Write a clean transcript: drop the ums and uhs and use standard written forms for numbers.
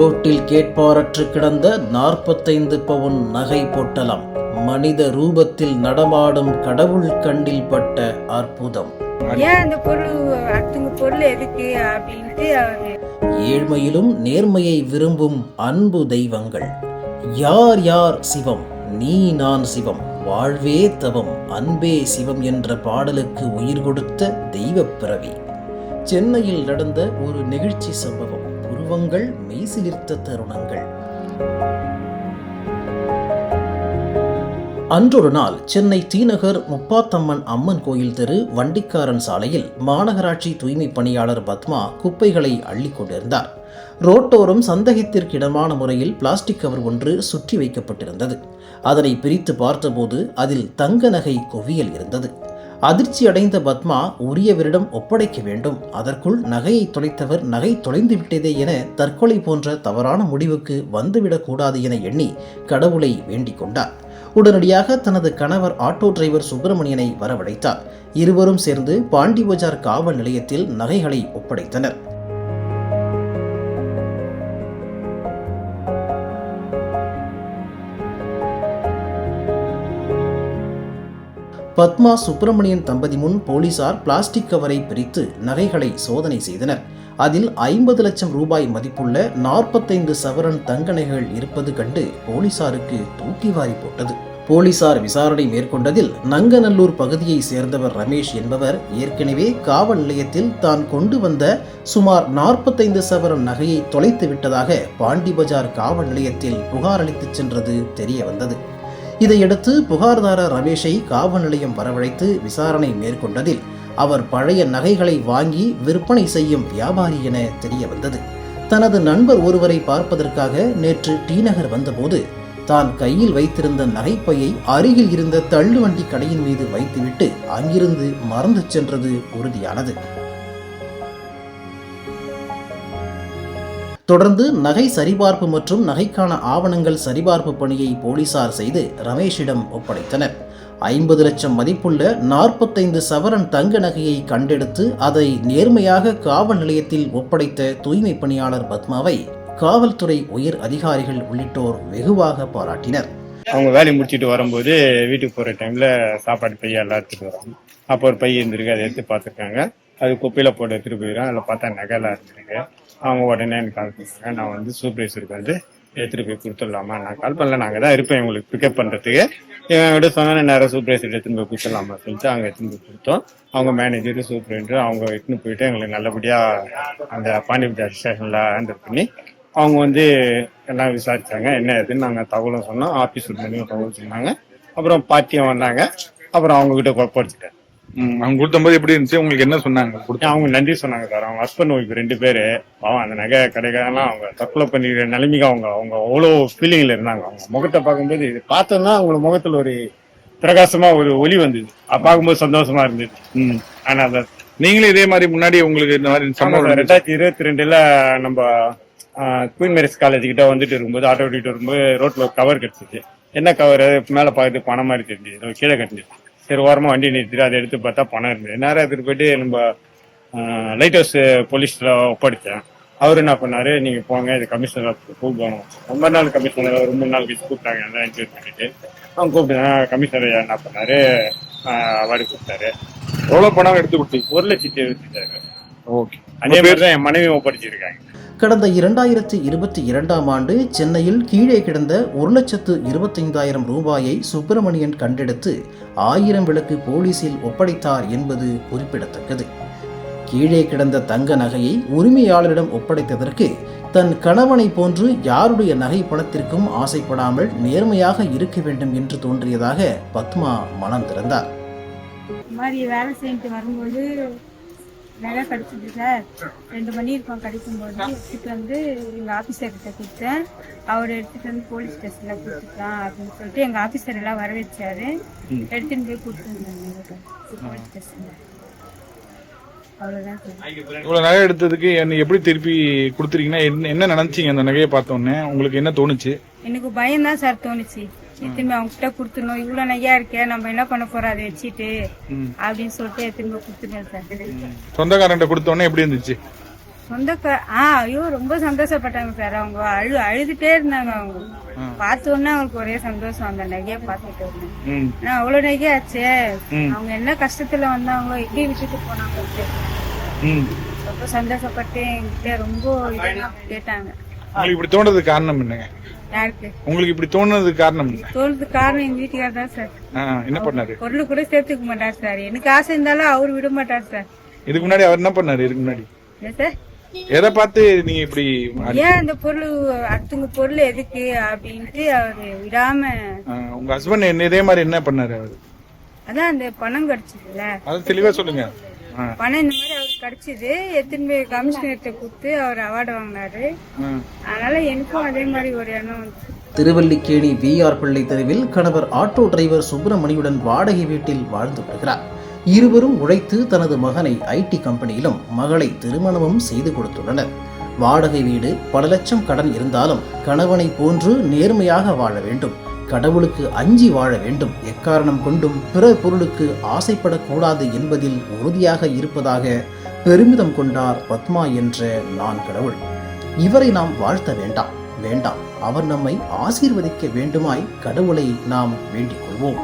ரோட்டில் கேட்பாரற்று கிடந்த 45 பவுன் நகை பொட்டலம். மனித ரூபத்தில் நடமாடும் கடவுள் கண்ணில் பட்ட அற்புதம். ஏழ்மையிலும் நேர்மையை விரும்பும் அன்பு தெய்வங்கள். யார் யார் சிவம்? நீ நான் சிவம், வாழ்வே தவம், அன்பே சிவம் என்ற பாடலுக்கு உயிர் கொடுத்த தெய்வப் பிறவி. சென்னையில் நடந்த ஒரு நெகிழ்ச்சி சம்பவம். உருவங்கள் மெய்சிலிர்த்த தருணங்கள். அன்றொரு நாள் சென்னை தீநகர் முப்பாத்தம்மன் அம்மன் கோயில் தெரு வண்டிக்காரன் சாலையில் மாநகராட்சி தூய்மை பணியாளர் பத்மா குப்பைகளை அள்ளிக் கொண்டிருந்தார். ரோட்டோரம் சந்தேகத்திற்கிடமான முறையில் பிளாஸ்டிக் கவர் ஒன்று சுற்றி வைக்கப்பட்டிருந்தது. அதனை பிரித்து பார்த்தபோது அதில் தங்க நகை குவியல் இருந்தது. அதிர்ச்சி அடைந்த பத்மா உரியவரிடம் ஒப்படைக்க வேண்டும், அதற்குள் நகையை தொலைத்தவர் நகை தொலைந்து விட்டதே என தற்கொலை போன்ற தவறான முடிவுக்கு வந்துவிடக்கூடாது என எண்ணி கடவுளை வேண்டிக் கொண்டார். உடனடியாக தனது கணவர் ஆட்டோ டிரைவர் சுப்பிரமணியனை வரவழைத்தார். இருவரும் சேர்ந்து பாண்டி பஜார் காவல் நிலையத்தில் நகைகளை ஒப்படைத்தனர். பத்மா சுப்பிரமணியன் தம்பதி முன் போலீசார் பிளாஸ்டிக் கவரை பிரித்து நகைகளை சோதனை செய்தனர். அதில் 50 லட்சம் ரூபாய் மதிப்புள்ள 45 சவரன் தங்க நகைகள் இருப்பது கண்டு போலீசாருக்கு தூக்கி வாரி போட்டது. போலீசார் விசாரணை மேற்கொண்டதில் நங்கநல்லூர் பகுதியை சேர்ந்தவர் ரமேஷ் என்பவர் ஏற்கனவே காவல் நிலையத்தில் தான் கொண்டு வந்த சுமார் 45 சவரன் நகையை தொலைத்து விட்டதாக பாண்டி பஜார் காவல் நிலையத்தில் புகார் அளித்துச் சென்றது தெரிய வந்தது. இதையடுத்து புகார்தாரர் ரமேஷை காவல் நிலையம் வரவழைத்து விசாரணை மேற்கொண்டதில் அவர் பழைய நகைகளை வாங்கி விற்பனை செய்யும் வியாபாரி என தெரிய வந்தது. தனது நண்பர் ஒருவரை பார்ப்பதற்காக நேற்று டி நகர் வந்தபோது தான் கையில் வைத்திருந்த நகைப்பையை அருகில் இருந்த தள்ளுவண்டி கடையின் மீது வைத்துவிட்டு அங்கிருந்து மறந்து சென்றது உறுதியானது. தொடர்ந்து நகை சரிபார்ப்பு மற்றும் நகைக்கான ஆவணங்கள் சரிபார்ப்பு பணியை போலீசார் செய்து ரமேஷிடம் ஒப்படைத்தனர். 50 லட்சம் மதிப்புள்ள 45 சவரன் தங்க நகையை கண்டெடுத்து அதை நேர்மையாக காவல் நிலையத்தில் ஒப்படைத்த தூய்மை பணியாளர் பத்மாவை காவல்துறை உயர் அதிகாரிகள் உள்ளிட்டோர் வெகுவாக பாராட்டினர். அவங்க வேலையை முடிச்சுட்டு வரும்போது வீட்டுக்கு போற டைம்ல சாப்பாடு பைய எல்லாம் எடுத்துட்டு வராங்க. அப்போ ஒரு பைய இருந்திருக்கு, அதை எடுத்து பார்த்துருக்காங்க. அது குப்பையில போட்டு எடுத்துட்டு போயிடும். அதில் பார்த்தா நகை எல்லாம் இருந்திருக்கு. அவங்க உடனே எனக்கு கால் பண்ணுறாங்க. நான் வந்து சூப்பர்வைசருக்கு வந்து எடுத்துட்டு போய் கொடுத்துடலாமா? நான் கால் பண்ணல, நாங்கள் தான் இருப்பேன் உங்களுக்கு பிக்கப் பண்ணுறதுக்கு. என்கிட்ட சொன்ன நேரம் சூப்பர்வைசர் எடுத்துன்னு போய் கொடுத்துடலாமா சொல்லிட்டு அங்கே எடுத்துன்னு போய் கொடுத்தோம். அவங்க மேனேஜர் சூப்பர்வைசர் அவங்க எடுத்துன்னு போயிட்டு எங்களுக்கு நல்லபடியாக அந்த பாண்டிபஜார் ஸ்டேஷனில் ஹேண்டில் பண்ணி அவங்க வந்து எல்லாம் விசாரிச்சாங்க. என்ன ஏதுன்னு நாங்கள் தகவலும் சொன்னோம். ஆஃபீஸ் பண்ணி தகவல் சொன்னாங்க. அப்புறம் பாட்டியும் வந்தாங்க. அப்புறம் அவங்க கிட்ட குழப்பிச்சிட்டேன். அவங்க கொடுத்தபோது எப்படி இருந்துச்சு? உங்களுக்கு என்ன சொன்னாங்க? அவங்க நன்றி சொன்னாங்க சார். அவங்க ஹஸ்பண்ட் ஒய்ஃப் 2 பேரு பாவம் அந்த நகை கடைக்காரெல்லாம் அவங்க தற்கொலை பண்ணிக்கிற நிலைமைக்கு அவங்க அவ்வளோ ஃபீலிங்ல இருந்தாங்க. அவங்க முகத்தை பார்க்கும்போது இது பார்த்தோம்னா அவங்க முகத்துல ஒரு பிரகாசமா ஒரு ஒளி வந்தது. பார்க்கும்போது சந்தோஷமா இருந்தது. ஆனா நீங்களே இதே மாதிரி முன்னாடி உங்களுக்கு இந்த மாதிரி 2022 நம்ம குயின் மேரிஸ் காலேஜ் கிட்ட வந்துட்டு இருக்கும்போது ஆட்டோ ஓட்டிட்டு வரும்போது ரோட்ல ஒரு கவர் கிடைச்சிச்சு. என்ன கவர்? மேல பார்த்து பணம் மாதிரி தெரிஞ்சு கீழே கட்டிச்சு. சரி ஓரமா வண்டி நிறுத்திட்டு அதை எடுத்து பார்த்தா பணம் இருந்தது. நேரம் எடுத்துட்டு போயிட்டு நம்ம லைட் ஹவுஸ் போலீஸ்ல ஒப்படைச்சேன். அவரு என்ன பண்ணாரு, நீங்க போங்க இது கமிஷனர் கூப்பிடுவாங்க. ரொம்ப நாள் கமிஷனர் 2 நாள் கழிச்சு கூப்பிட்டாங்க. எல்லாம் என்ஜாய் பண்ணிட்டு அவங்க கூப்பிட்டு கமிஷனர் என்ன பண்ணாரு, அவார்டு கொடுத்தாரு. எவ்வளவு பணம் எடுத்து கொடுத்தீங்க? 1,70,000. ஓகே. அதே மாதிரி தான் என் மனைவி ஒப்படைச்சிருக்காங்க. கடந்த 2022ஆம் ஆண்டு சென்னையில் கீழே கிடந்த 1,25,000 ரூபாயை சுப்பிரமணியன் கண்டெடுத்து 1000 விளக்கு போலீசில் ஒப்படைத்தார் என்பது குறிப்பிடத்தக்கது. கீழே கிடந்த தங்க நகையை உரிமையாளரிடம் ஒப்படைத்ததற்கு தன் கணவனை போன்று யாருடைய நகை பணத்திற்கும் ஆசைப்படாமல் நேர்மையாக இருக்க வேண்டும் என்று தோன்றியதாக பத்மா மனம் திறந்தார். வேலை செஞ்சுட்டு வரும்போது நகை கிடைச்சிது சார். 2 மணி இருக்கும். கிடைக்கும்போது எடுத்துட்டு வந்து எங்கள் ஆஃபீஸர்கிட்ட கொடுத்தேன். அவர் எடுத்துட்டு வந்து போலீஸ் ஸ்டேஷனில் கொடுத்துட்டான் அப்படின்னு சொல்லிட்டு எங்கள் ஆஃபீஸர் எல்லாம் வர வச்சாரு. எடுத்துன்னு போய் கொடுத்துருந்தாங்க போலீஸ் ஸ்டேஷனில். அவ்வளோதான் சார். இவ்வளோ நகை எடுத்ததுக்கு எப்படி திருப்பி கொடுத்துருக்கீங்கன்னா என்ன நினைச்சீங்க? அந்த நகையை பார்த்தோன்னே உங்களுக்கு என்ன தோணுச்சு? எனக்கு பயம்தான் சார் தோணுச்சு. திரும்பி அவங்க கிட்ட கொடுத்துடணும், இவ்வளவு நகையா இருக்கே நம்ம என்ன பண்ண போறோம் அதை வச்சுட்டு அப்படின்னு சொல்லிட்டு திரும்ப கொடுத்துருவேன் சார். சொந்தக்காரன் கொடுத்தோன்னே எப்படி இருந்துச்சு? ஐயோ ரொம்ப சந்தோஷப்பட்டாங்க சார். அவங்க அழுதுட்டே இருந்தாங்க. அவங்க பார்த்த உடனே அவங்களுக்கு ஒரே சந்தோஷம் அந்த நகையை பார்த்துட்டு இருந்தேன். ஆனா அவ்வளவு நகை ஆச்சே, அவங்க என்ன கஷ்டத்துல வந்தாங்களோ எப்படி விட்டுட்டு போனாங்க. ரொம்ப சந்தோஷப்பட்டு என்கிட்ட ரொம்ப இதெல்லாம் கேட்டாங்க. உங்களுக்கு இப்படி தோணுறதுக்கு காரணம் என்னங்க? யாருக்கு உங்களுக்கு இப்படி தோணுறதுக்கு காரணம் என்ன? தோணுறதுக்கு காரணம் எங்க வீட்டுக்காரர் தான் சார். என்ன பண்ணாரு? பொருள் கூட சேர்த்துக்க மாட்டார் சார். எனக்கு ஆசை இருந்தாலும் அவர் விட மாட்டார் சார். இதுக்கு முன்னாடி அவர் என்ன பண்ணாரு? இதுக்கு முன்னாடி என்ன சார்? எதை பார்த்து நீங்க இப்படி ஏன் அந்த பொருள் அடுத்தவங்க பொருள் எதுக்கு அப்படின்ட்டு அவரு விடாம. உங்க ஹஸ்பண்ட் என்ன இதே மாதிரி என்ன பண்ணாரு அவரு? அதான் அந்த பணம் கிடைச்சதுல, அது தெளிவா சொல்லுங்க. பணம் இந்த மாதிரி அவருக்கு கிடைச்சது, எத்தனை பேர் கமிஷனர்கிட்ட கொடுத்து அவர் அவார்டு வாங்கினாரு. அதனால எனக்கும் அதே மாதிரி ஒரு எண்ணம் வந்து. திருவல்லிக்கேணி VR பிள்ளை தெருவில் கணவர் ஆட்டோ டிரைவர் சுப்பிரமணியுடன் வாடகை வீட்டில் வாழ்ந்து வருகிறார். இருவரும் உழைத்து தனது மகனை IT கம்பெனியிலும் மகளை திருமணமும் செய்து கொடுத்துள்ளனர். வாடகை வீடு, பல லட்சம் கடன் இருந்தாலும் கணவனை போன்று நேர்மையாக வாழ வேண்டும், கடவுளுக்கு அஞ்சி வாழ வேண்டும், எக்காரணம் கொண்டும் பிற பொருளுக்கு ஆசைப்படக்கூடாது என்பதில் உறுதியாக இருப்பதாக பெருமிதம் கொண்டார் பத்மா என்ற நான் கடவுள். இவரை நாம் வாழ்த்த வேண்டாம், அவர் நம்மை ஆசீர்வதிக்க வேண்டுமாய் கடவுளை நாம் வேண்டிக் கொள்வோம்.